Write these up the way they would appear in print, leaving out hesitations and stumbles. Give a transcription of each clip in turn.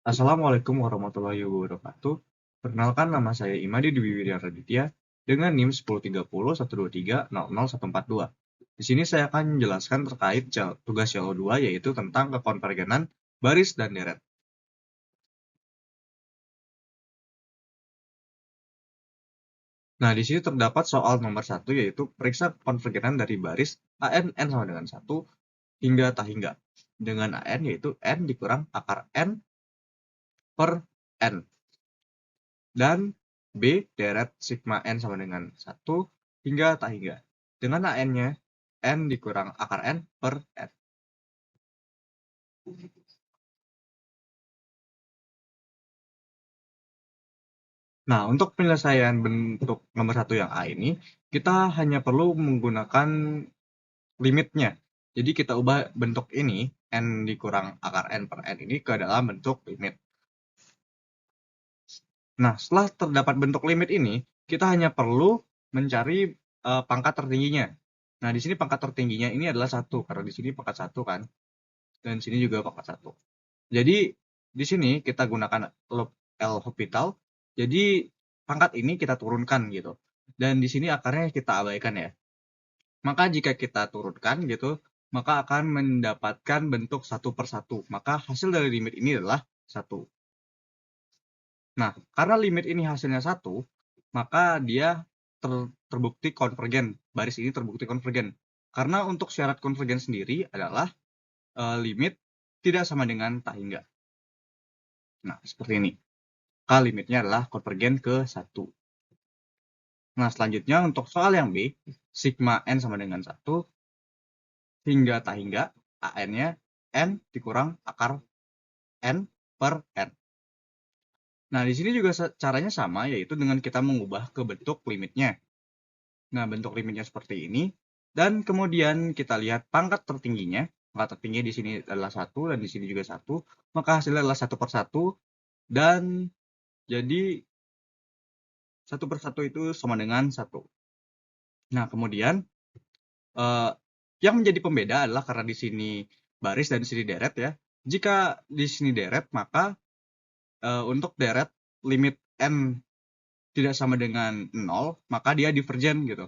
Assalamualaikum warahmatullahi wabarakatuh. Perkenalkan, nama saya Imadi Dwi Wirya Raditya dengan NIM 130130142. Di sini saya akan menjelaskan terkait tugas CLO 2, yaitu tentang kekonvergenan baris dan deret. Nah, di sini terdapat soal nomor 1, yaitu periksa konvergenan dari baris AN N sama dengan 1 hingga tak hingga. Dengan AN yaitu N dikurang akar N per N. Dan B deret sigma N sama dengan 1 hingga tak hingga. Dengan AN-nya, N dikurang akar N per N. Nah, untuk penyelesaian bentuk nomor 1 yang A ini, kita hanya perlu menggunakan limitnya. Jadi kita ubah bentuk ini, N dikurang akar N per N ini ke dalam bentuk limit. Nah, setelah terdapat bentuk limit ini, kita hanya perlu mencari pangkat tertingginya. Nah, di sini pangkat tertingginya ini adalah 1, karena di sini pangkat 1 kan. Dan sini juga pangkat 1. Jadi, di sini kita gunakan L'Hopital. Jadi, pangkat ini kita turunkan gitu. Dan di sini akarnya kita abaikan ya. Maka jika kita turunkan gitu, maka akan mendapatkan bentuk 1 per 1. Maka hasil dari limit ini adalah 1. Nah, karena limit ini hasilnya 1, maka dia terbukti konvergen. Baris ini terbukti konvergen. Karena untuk syarat konvergen sendiri adalah limit tidak sama dengan tak hingga. Nah, seperti ini. Maka limitnya adalah konvergen ke 1. Nah, selanjutnya untuk soal yang B, sigma N sama dengan 1 hingga tak hingga, AN-nya N dikurang akar N per N. Nah, di sini juga caranya sama, yaitu dengan kita mengubah ke bentuk limitnya. Nah, bentuk limitnya seperti ini. Dan kemudian kita lihat pangkat tertingginya. Pangkat tertinggi di sini adalah 1, dan di sini juga 1. Maka hasilnya adalah 1 per 1. Dan jadi 1 per 1 itu sama dengan 1. Nah, kemudian yang menjadi pembeda adalah karena di sini baris dan di sini deret ya. Jika di sini deret, maka untuk deret limit N tidak sama dengan 0, maka dia divergen gitu.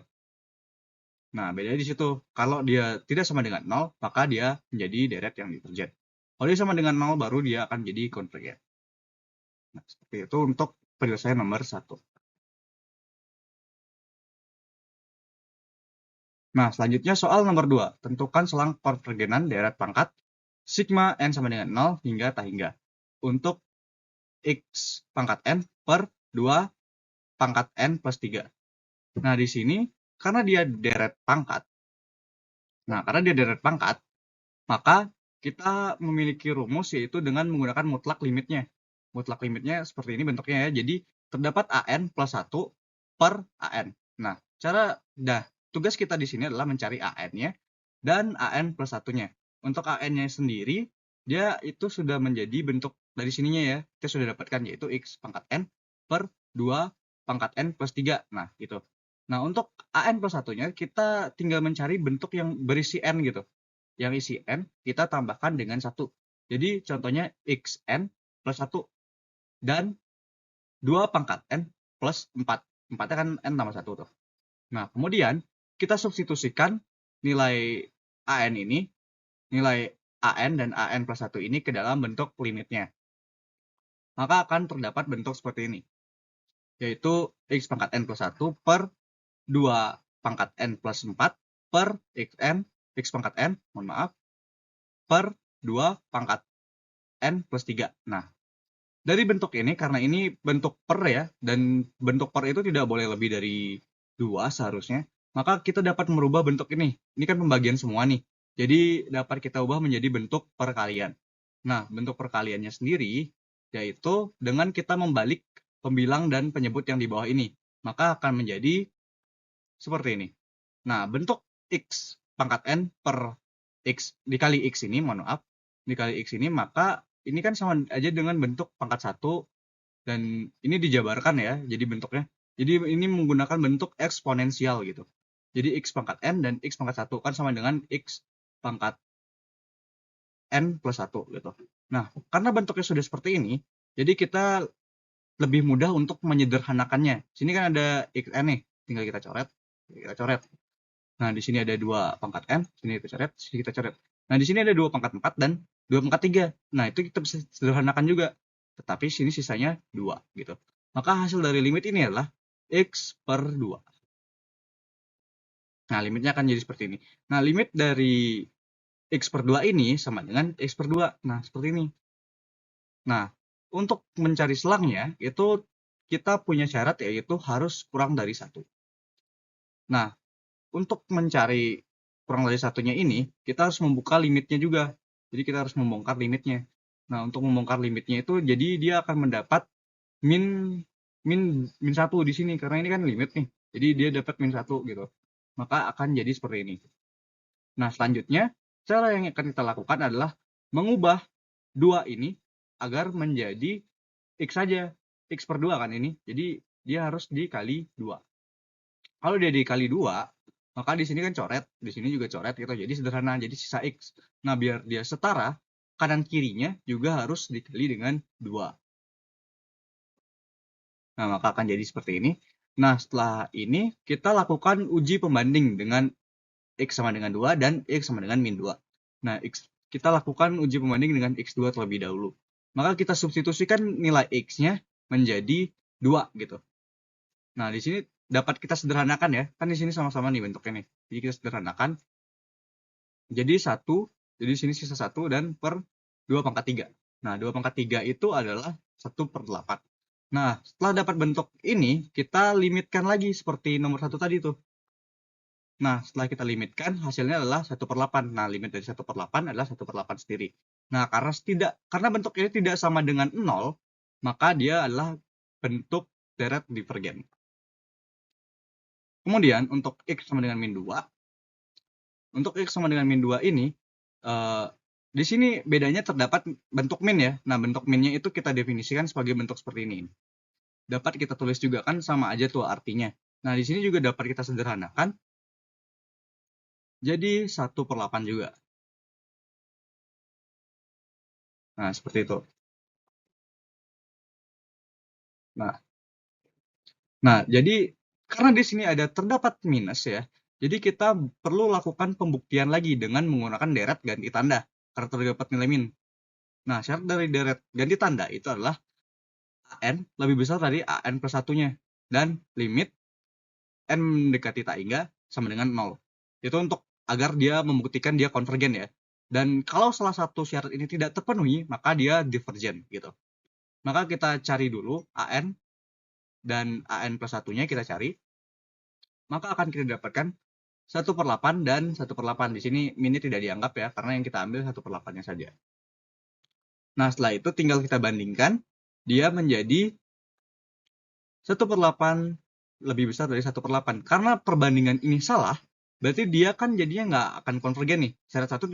Nah, bedanya di situ. Kalau dia tidak sama dengan 0, maka dia menjadi deret yang divergen. Kalau dia sama dengan 0, baru dia akan jadi konvergen. Nah, seperti itu untuk penyelesaian nomor 1. Nah, selanjutnya soal nomor 2. Tentukan selang konvergenan deret pangkat sigma N sama dengan 0 hingga tak hingga. Untuk X pangkat N per 2 pangkat N plus 3. Nah, di sini karena dia deret pangkat. Nah, karena dia deret pangkat, maka kita memiliki rumus yaitu dengan menggunakan mutlak limitnya. Mutlak limitnya seperti ini bentuknya ya. Jadi terdapat AN plus 1 per AN. Nah, tugas kita di sini adalah mencari AN-nya dan AN plus 1-nya. Untuk AN-nya sendiri, dia itu sudah menjadi bentuk dari sininya ya. Kita sudah dapatkan yaitu X pangkat N per 2 pangkat N plus 3. Nah, gitu. Nah, untuk AN plus 1-nya, kita tinggal mencari bentuk yang berisi N gitu. Yang isi N, kita tambahkan dengan 1. Jadi, contohnya XN plus 1. Dan 2 pangkat N plus 4. 4-nya kan N tambah 1 tuh. Nah, kemudian kita substitusikan nilai AN ini, nilai AN dan AN plus 1 ini ke dalam bentuk limitnya. Maka akan terdapat bentuk seperti ini. Yaitu X pangkat N plus 1 per 2 pangkat N plus 4 per X pangkat N, mohon maaf, per 2 pangkat N plus 3. Nah, dari bentuk ini, karena ini bentuk per ya, dan bentuk per itu tidak boleh lebih dari 2 seharusnya, maka kita dapat merubah bentuk ini. Ini kan pembagian semua nih. Jadi dapat kita ubah menjadi bentuk perkalian. Nah, bentuk perkaliannya sendiri yaitu dengan kita membalik pembilang dan penyebut yang di bawah ini. Maka akan menjadi seperti ini. Nah, bentuk X pangkat N per X dikali X ini, mohon maaf, dikali X ini, maka ini kan sama aja dengan bentuk pangkat 1, dan ini dijabarkan ya, jadi bentuknya. Jadi ini menggunakan bentuk eksponensial gitu. Jadi X pangkat N dan X pangkat 1 kan sama dengan X pangkat N plus 1 gitu. Nah, karena bentuknya sudah seperti ini, jadi kita lebih mudah untuk menyederhanakannya. Sini kan ada xn nih, tinggal kita coret, kita coret. Nah, di sini ada 2 pangkat n, sini kita coret, sini kita coret. Nah, di sini ada 2 pangkat 4 dan 2 pangkat 3. Nah, itu kita bisa sederhanakan juga. Tetapi sini sisanya 2 gitu. Maka hasil dari limit ini adalah x per 2. Nah, limitnya akan jadi seperti ini. Nah, limit dari x per 2 ini sama dengan x per 2. Nah, seperti ini. Nah, untuk mencari selangnya, itu kita punya syarat yaitu harus kurang dari 1. Nah, untuk mencari kurang dari satunya ini, kita harus membuka limitnya juga. Jadi kita harus membongkar limitnya. Nah, untuk membongkar limitnya itu, jadi dia akan mendapat min min 1 di sini karena ini kan limit nih. Jadi dia dapat min 1 gitu. Maka akan jadi seperti ini. Nah, selanjutnya cara yang akan kita lakukan adalah mengubah 2 ini agar menjadi x saja. X per 2 kan ini. Jadi dia harus dikali 2. Kalau dia dikali 2, maka di sini kan coret, di sini juga coret gitu. Jadi sederhana, jadi sisa x. Nah, biar dia setara, kanan kirinya juga harus dikali dengan 2. Nah, maka akan jadi seperti ini. Nah, setelah ini kita lakukan uji pembanding dengan x sama dengan 2 dan x sama dengan min 2. Nah, kita lakukan uji pembanding dengan x2 terlebih dahulu. Maka kita substitusikan nilai x-nya menjadi 2 gitu. Nah, di sini dapat kita sederhanakan ya. Kan di sini sama-sama nih bentuknya nih. Jadi kita sederhanakan. Jadi 1, jadi sini sisa 1 dan per 2 pangkat 3. Nah, 2 pangkat 3 itu adalah 1 per 8. Nah, setelah dapat bentuk ini, kita limitkan lagi seperti nomor 1 tadi tuh. Nah, setelah kita limitkan, hasilnya adalah 1 per 8. Nah, limit dari 1 per 8 adalah 1 per 8 sendiri. Nah, karena bentuk ini tidak sama dengan 0, maka dia adalah bentuk deret divergen. Kemudian, untuk x sama dengan min 2, untuk x sama dengan min 2 ini, di sini bedanya terdapat bentuk min ya. Nah, bentuk minnya itu kita definisikan sebagai bentuk seperti ini. Dapat kita tulis juga kan sama aja tuh artinya. Nah, di sini juga dapat kita sederhanakan jadi 1 per 8 juga. Nah, seperti itu. Nah, jadi karena di sini ada terdapat minus ya, jadi kita perlu lakukan pembuktian lagi dengan menggunakan deret ganti tanda karena terdapat nilai min. Nah, syarat dari deret ganti tanda itu adalah AN lebih besar dari AN plus satunya dan limit N mendekati tak hingga sama dengan 0. Itu untuk agar dia membuktikan dia konvergen ya. Dan kalau salah satu syarat ini tidak terpenuhi, maka dia divergen gitu. Maka kita cari dulu AN dan AN plus satunya kita cari. Maka akan kita dapatkan 1 per 8 dan 1 per 8. Di sini minnya tidak dianggap ya, karena yang kita ambil 1 per 8-nya saja. Nah, setelah itu tinggal kita bandingkan, dia menjadi 1 per 8 lebih besar dari 1 per 8. Karena perbandingan ini salah, berarti dia kan jadinya nggak akan konvergen nih. Syarat 1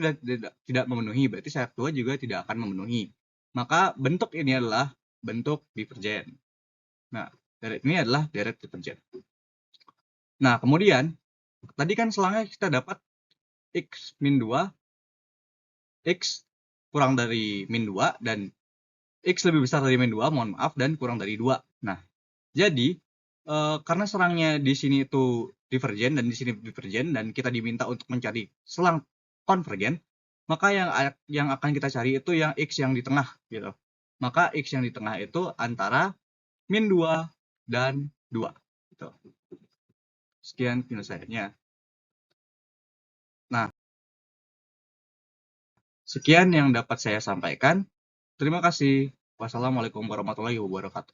tidak memenuhi, berarti syarat 2 juga tidak akan memenuhi. Maka bentuk ini adalah bentuk divergen. Nah, deret ini adalah deret divergen. Nah, kemudian, tadi kan selangnya kita dapat x min 2, x kurang dari min 2, dan x lebih besar dari min 2, mohon maaf, dan kurang dari 2. Nah, jadi, karena serangnya di sini itu divergen, dan di sini divergen, dan kita diminta untuk mencari selang konvergen, maka yang akan kita cari itu yang x yang di tengah, gitu. Maka x yang di tengah itu antara min 2 dan 2. Gitu. Sekian penyelesaiannya. Nah, sekian yang dapat saya sampaikan. Terima kasih. Wassalamualaikum warahmatullahi wabarakatuh.